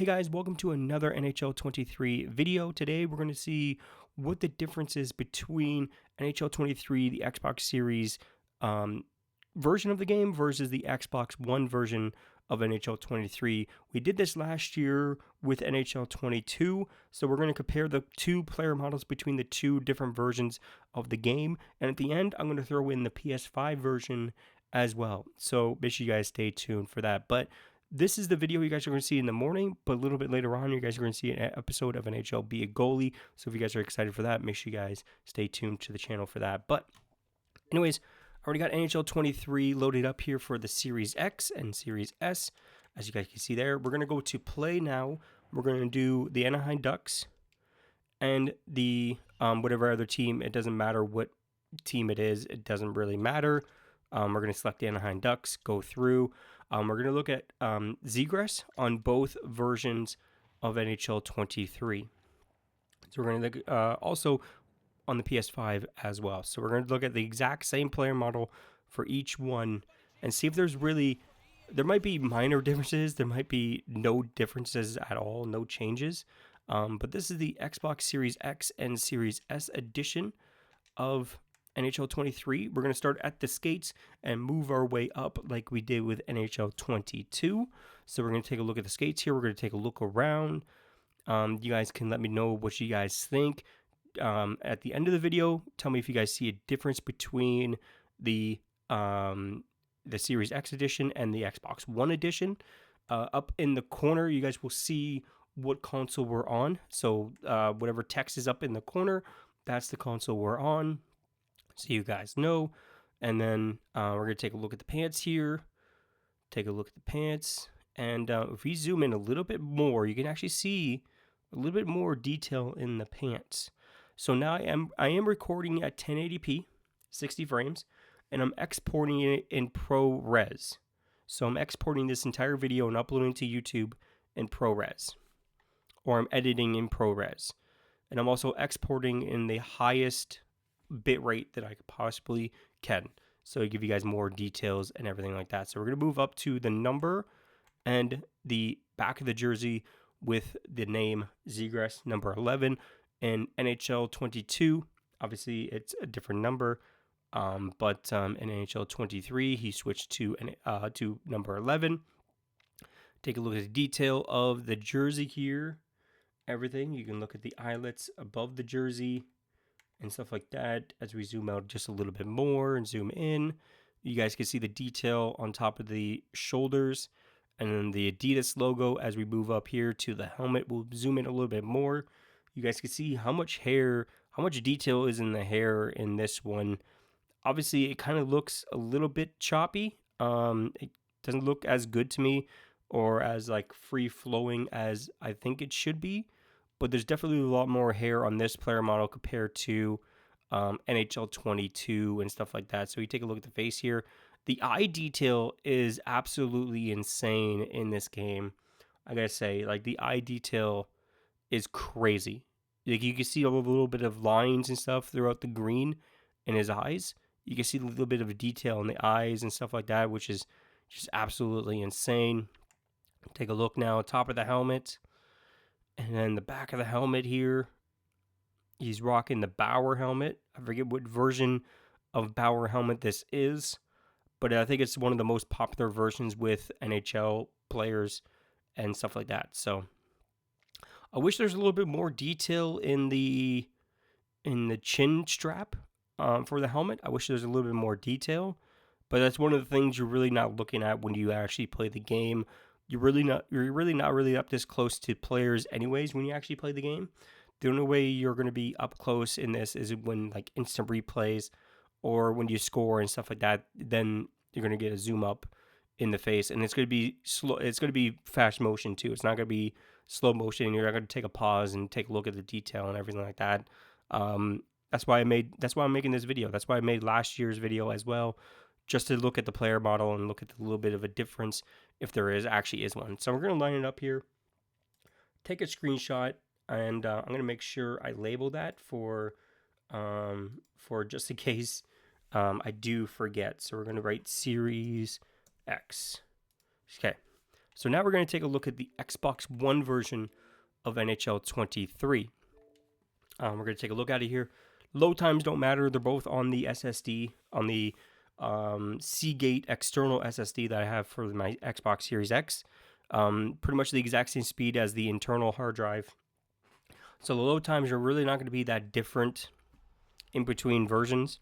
Hey guys, welcome to another NHL 23 video. Today we're going to see what the difference is between NHL 23, the Xbox Series version of the game versus the Xbox One version of NHL 23. We did this last year with NHL 22, so we're going to compare the two player models between the two different versions of the game. And at the end, I'm going to throw in the PS5 version as well. So make sure you guys stay tuned for that. But this is the video you guys are going to see in the morning, but a little bit later on, you guys are going to see an episode of NHL Be a Goalie. So if you guys are excited for that, make sure you guys stay tuned to the channel for that. But anyways, I already got NHL 23 loaded up here for the Series X and Series S. As you guys can see there, we're going to go to play now. We're going to do the Anaheim Ducks and the whatever other team. It doesn't matter what team it is. It doesn't really matter. We're going to select the Anaheim Ducks, go through. We're going to look at Zegras on both versions of NHL 23. So we're going to look also on the PS5 as well. So we're going to look at the exact same player model for each one and see if there might be minor differences. There might be no differences at all, no changes. But this is the Xbox Series X and Series S edition of NHL 23. We're going to start at the skates and move our way up like we did with NHL 22. So we're going to take a look at the skates here. We're going to take a look around. You guys can let me know what you guys think. At the end of the video, tell me if you guys see a difference between the Series X edition and the Xbox One edition. Up in the corner, you guys will see what console we're on. So whatever text is up in the corner, that's the console we're on. So you guys know. And then we're going to take a look at the pants here. Take a look at the pants. And if we zoom in a little bit more, you can actually see a little bit more detail in the pants. So now I am recording at 1080p, 60 frames, and I'm exporting it in ProRes. So I'm exporting this entire video and uploading to YouTube in ProRes. Or I'm editing in ProRes. And I'm also exporting in the highest bit rate that I could possibly can. So I give you guys more details and everything like that. So we're going to move up to the number and the back of the jersey with the name Zegras number 11 and NHL 22. Obviously, it's a different number, but in NHL 23, he switched to number 11. Take a look at the detail of the jersey here. Everything. You can look at the eyelets above the jersey and stuff like that. As we zoom out just a little bit more and zoom in, you guys can see the detail on top of the shoulders and then the Adidas logo. As we move up here to the helmet, we'll zoom in a little bit more. You guys can see how much hair, how much detail is in the hair in this one. Obviously, it kind of looks a little bit choppy. It doesn't look as good to me or as like free flowing as I think it should be. But there's definitely a lot more hair on this player model compared to NHL 22 and stuff like that. So you take a look at the face here. The eye detail is absolutely insane in this game. I gotta say, like the eye detail is crazy. Like you can see a little bit of lines and stuff throughout the green in his eyes. You can see a little bit of detail in the eyes and stuff like that, which is just absolutely insane. Take a look now, top of the helmet. And then the back of the helmet here, he's rocking the Bauer helmet. I forget what version of Bauer helmet this is, but I think it's one of the most popular versions with NHL players and stuff like that. So I wish there's a little bit more detail in the chin strap for the helmet. I wish there's a little bit more detail, but that's one of the things you're really not looking at when you actually play the game. You're really not up this close to players anyways when you actually play the game. The only way you're going to be up close in this is when like instant replays or when you score and stuff like that. Then you're going to get a zoom up in the face, and it's going to be slow. It's going to be fast motion too. It's not going to be slow motion. You're not going to take a pause and take a look at the detail and everything like that. That's why I'm making this video. That's why I made last year's video as well, just to look at the player model and look at a little bit of a difference if there actually is one. So we're going to line it up here, take a screenshot, and I'm going to make sure I label that for just in case I do forget. So we're going to write Series X. Okay. So now we're going to take a look at the Xbox One version of NHL 23. We're going to take a look at it here. Load times don't matter. They're both on the SSD, on the Seagate external SSD that I have for my Xbox Series X. Pretty much the exact same speed as the internal hard drive. So the load times are really not going to be that different in between versions.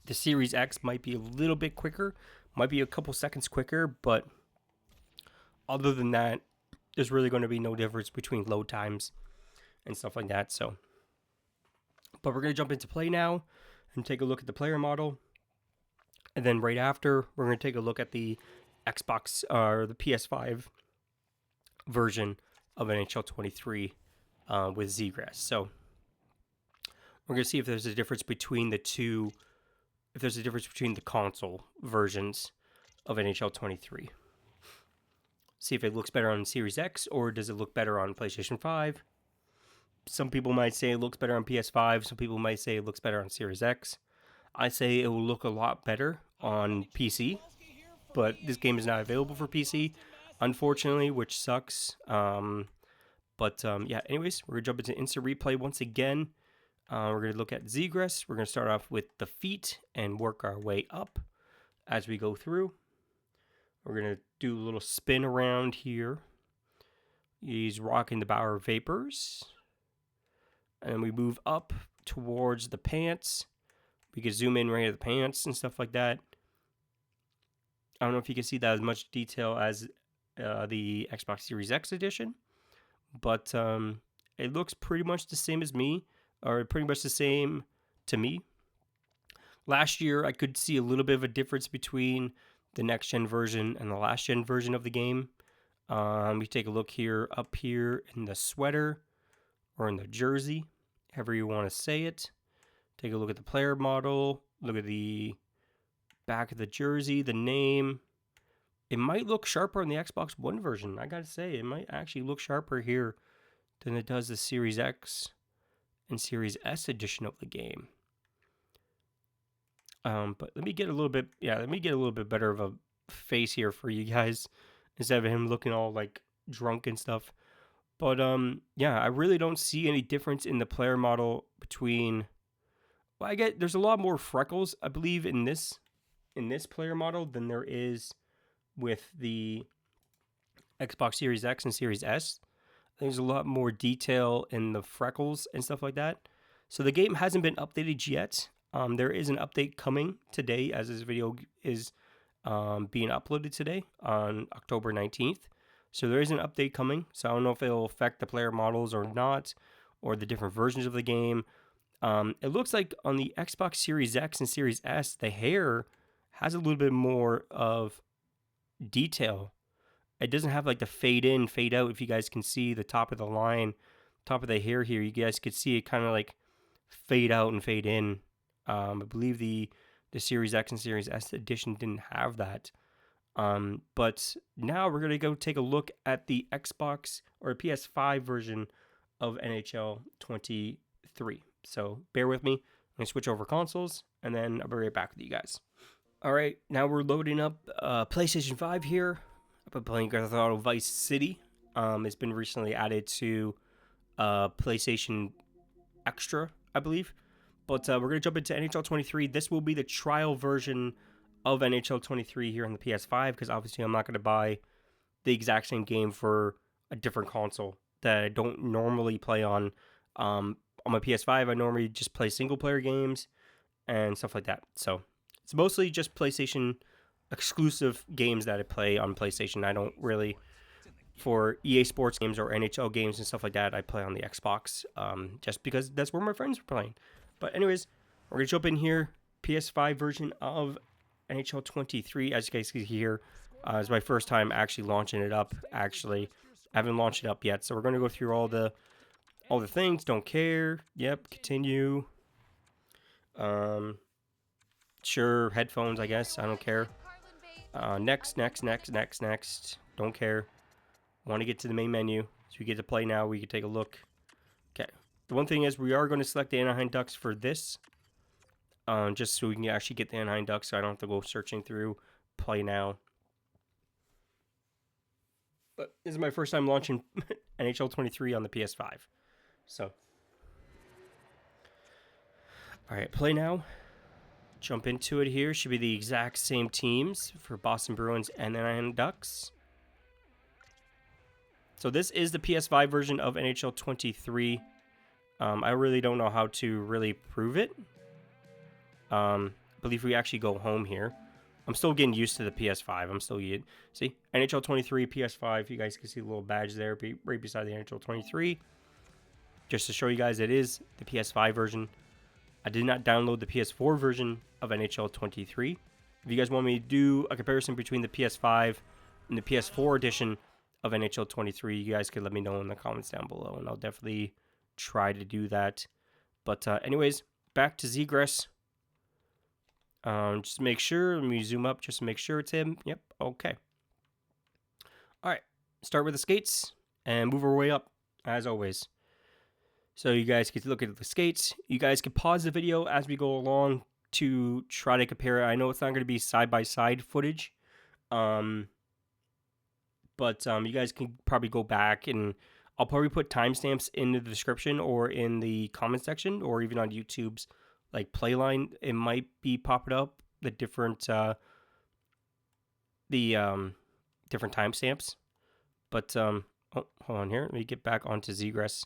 The Series X might be a little bit quicker, might be a couple seconds quicker, but other than that, there's really going to be no difference between load times and stuff like that. So, but we're going to jump into play now and take a look at the player model. And then right after, we're going to take a look at the Xbox or the PS5 version of NHL 23 with Zgrass. So we're going to see if there's a difference between the two, if there's a difference between the console versions of NHL 23. See if it looks better on Series X or does it look better on PlayStation 5. Some people might say it looks better on PS5. Some people might say it looks better on Series X. I say it will look a lot better on PC, but this game is not available for PC, unfortunately, which sucks. Yeah, anyways, we're going to jump into instant replay once again. We're going to look at Zgrass. We're going to start off with the feet and work our way up as we go through. We're going to do a little spin around here. He's rocking the Bauer Vapors. And we move up towards the pants. We can zoom in right at the pants and stuff like that. I don't know if you can see that as much detail as the Xbox Series X edition. But it looks pretty much the same as me. Or pretty much the same to me. Last year, I could see a little bit of a difference between the next-gen version and the last-gen version of the game. We take a look here, up here in the sweater or in the jersey, however you want to say it. Take a look at the player model, look at the back of the jersey, the name. It might look sharper on the Xbox One version. I gotta say, it might actually look sharper here than it does the Series X and Series S edition of the game. But let me get a little bit better of a face here for you guys instead of him looking all like drunk and stuff. But yeah, I really don't see any difference in the player model between. Well, I get there's a lot more freckles, I believe, in this player model than there is with the Xbox Series X and Series S. There's a lot more detail in the freckles and stuff like that. So the game hasn't been updated yet. There is an update coming today as this video is being uploaded today on October 19th. So there is an update coming. So I don't know if it'll affect the player models or not, or the different versions of the game. It looks like on the Xbox Series X and Series S, the hair has a little bit more of detail. It doesn't have like the fade in, fade out. If you guys can see the top of the line, top of the hair here, you guys could see it kind of like fade out and fade in. I believe the Series X and Series S edition didn't have that. But now we're going to go take a look at the Xbox or PS5 version of NHL 23. So bear with me. I'm going to switch over consoles and then I'll be right back with you guys. All right, now we're loading up PlayStation 5 here. I've been playing Grand Theft Auto Vice City. It's been recently added to PlayStation Extra, I believe. But we're going to jump into NHL 23. This will be the trial version of NHL 23 here on the PS5 because obviously I'm not going to buy the exact same game for a different console that I don't normally play on. On my PS5, I normally just play single-player games and stuff like that. So it's mostly just PlayStation exclusive games that I play on PlayStation. I don't really, for EA Sports games or NHL games and stuff like that, I play on the Xbox just because that's where my friends are playing. But anyways, we're going to jump in here. PS5 version of NHL 23, as you guys can hear, is my first time actually launching it up. Actually, I haven't launched it up yet, so we're going to go through all the things. Don't care. Yep, continue. Sure, headphones, I guess. I don't care. Next. Don't care. Want to get to the main menu. So we get to play now. We can take a look. Okay. The one thing is we are going to select the Anaheim Ducks for this. Just so we can actually get the Anaheim Ducks so I don't have to go searching through play now. But this is my first time launching NHL 23 on the PS5. So, all right, play now. Jump into it here. Should be the exact same teams for Boston Bruins and Anaheim Ducks. So this is the PS5 version of NHL 23. I really don't know how to really prove it. I believe we actually go home here. I'm still getting used to the PS5. I'm still getting... See? NHL 23, PS5. You guys can see the little badge there right beside the NHL 23. Just to show you guys, it is the PS5 version. I did not download the PS4 version of NHL 23. If you guys want me to do a comparison between the PS5 and the PS4 edition of NHL 23, you guys can let me know in the comments down below, and I'll definitely try to do that. But anyways, back to Zegras. Just make sure, let me zoom up just to make sure it's him. Yep, okay. All right, start with the skates and move our way up, as always. So you guys get to look at the skates. You guys can pause the video as we go along to try to compare it. I know it's not going to be side-by-side footage, but you guys can probably go back, and I'll probably put timestamps in the description or in the comment section, or even on YouTube's like playline. It might be popping up the different different timestamps. But oh, hold on here. Let me get back onto Zegras.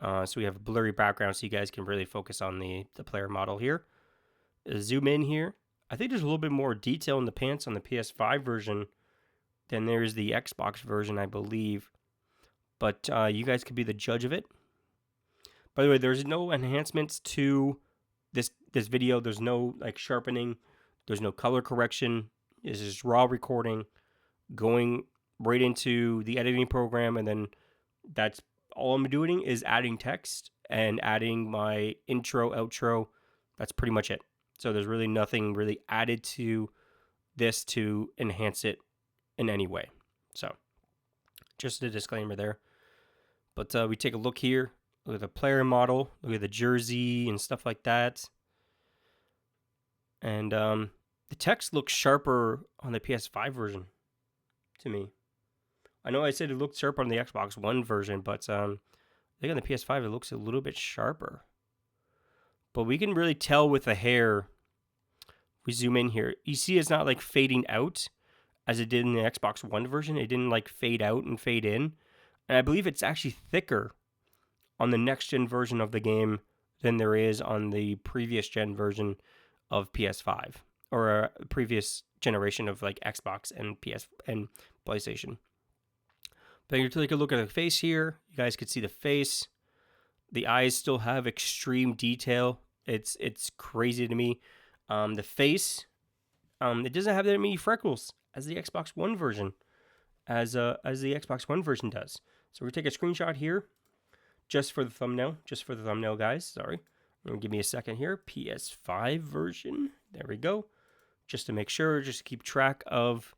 So we have a blurry background, so you guys can really focus on the player model here. Zoom in here. I think there's a little bit more detail in the pants on the PS5 version than there is the Xbox version, I believe. But you guys could be the judge of it. By the way, there's no enhancements to this video. There's no like sharpening. There's no color correction. This is raw recording, going right into the editing program, and then that's all I'm doing is adding text and adding my intro, outro. That's pretty much it. So there's really nothing really added to this to enhance it in any way. So just a disclaimer there. But we take a look here. Look at the player model. Look at the jersey and stuff like that. And the text looks sharper on the PS5 version to me. I know I said it looked sharper on the Xbox One version, but I think on the PS5 it looks a little bit sharper. But we can really tell with the hair. We zoom in here. You see it's not like fading out as it did in the Xbox One version. It didn't like fade out and fade in. And I believe it's actually thicker on the next-gen version of the game than there is on the previous-gen version of PS5. Or a previous generation of like Xbox and PS and PlayStation. But you take a look at the face here. You guys can see the face. The eyes still have extreme detail. It's crazy to me. The face, it doesn't have that many freckles as the Xbox One version, as the Xbox One version does. So we're gonna take a screenshot here, just for the thumbnail, guys. Sorry, give me a second here. PS5 version. There we go. Just to make sure, just to keep track of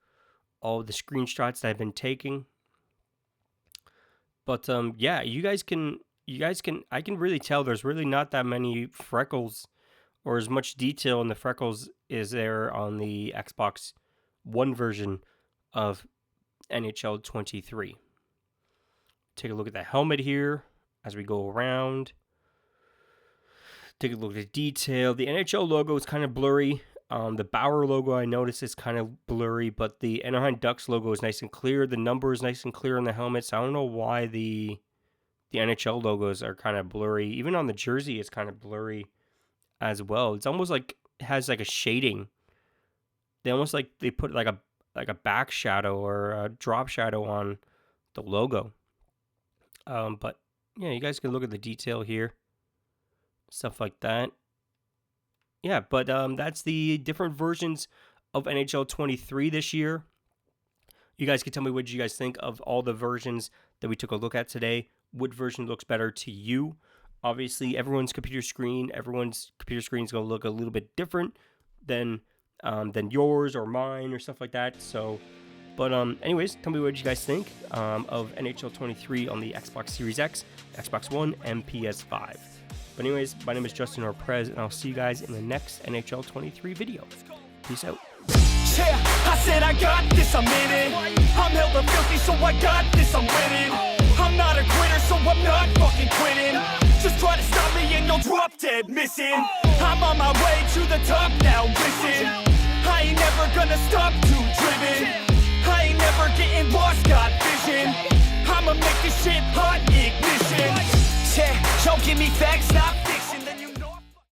all the screenshots that I've been taking. But yeah, I can really tell there's really not that many freckles or as much detail in the freckles is there on the Xbox One version of NHL 23. Take a look at the helmet here as we go around. Take a look at the detail. The NHL logo is kind of blurry. The Bauer logo I noticed is kind of blurry, but the Anaheim Ducks logo is nice and clear. The number is nice and clear on the helmets. I don't know why the NHL logos are kind of blurry. Even on the jersey, it's kind of blurry as well. It's almost like it has like a shading. They almost like they put like a back shadow or a drop shadow on the logo. But yeah, you guys can look at the detail here, stuff like that. Yeah, but that's the different versions of NHL 23 this year. You guys can tell me what you guys think of all the versions that we took a look at today. What version looks better to you? Obviously, everyone's computer screen is going to look a little bit different than yours or mine or stuff like that. So, but anyways, tell me what you guys think of NHL 23 on the Xbox Series X, Xbox One, and PS5. But anyways, my name is Justin or Prez, and I'll see you guys in the next NHL 23 video. Peace out. Yeah, I said I got this, I'm in it. I'm held I'm filthy, so I got this, I'm winning. I'm not a quitter, so I'm not fucking quitting. Just try to stop me and you'll drop dead missing. I'm on my way to the top now, listen. I ain't never gonna stop, too driven. I ain't never getting lost, got vision. I'ma make this shit hot, ignition. Yeah, y'all give me facts, not fiction, then you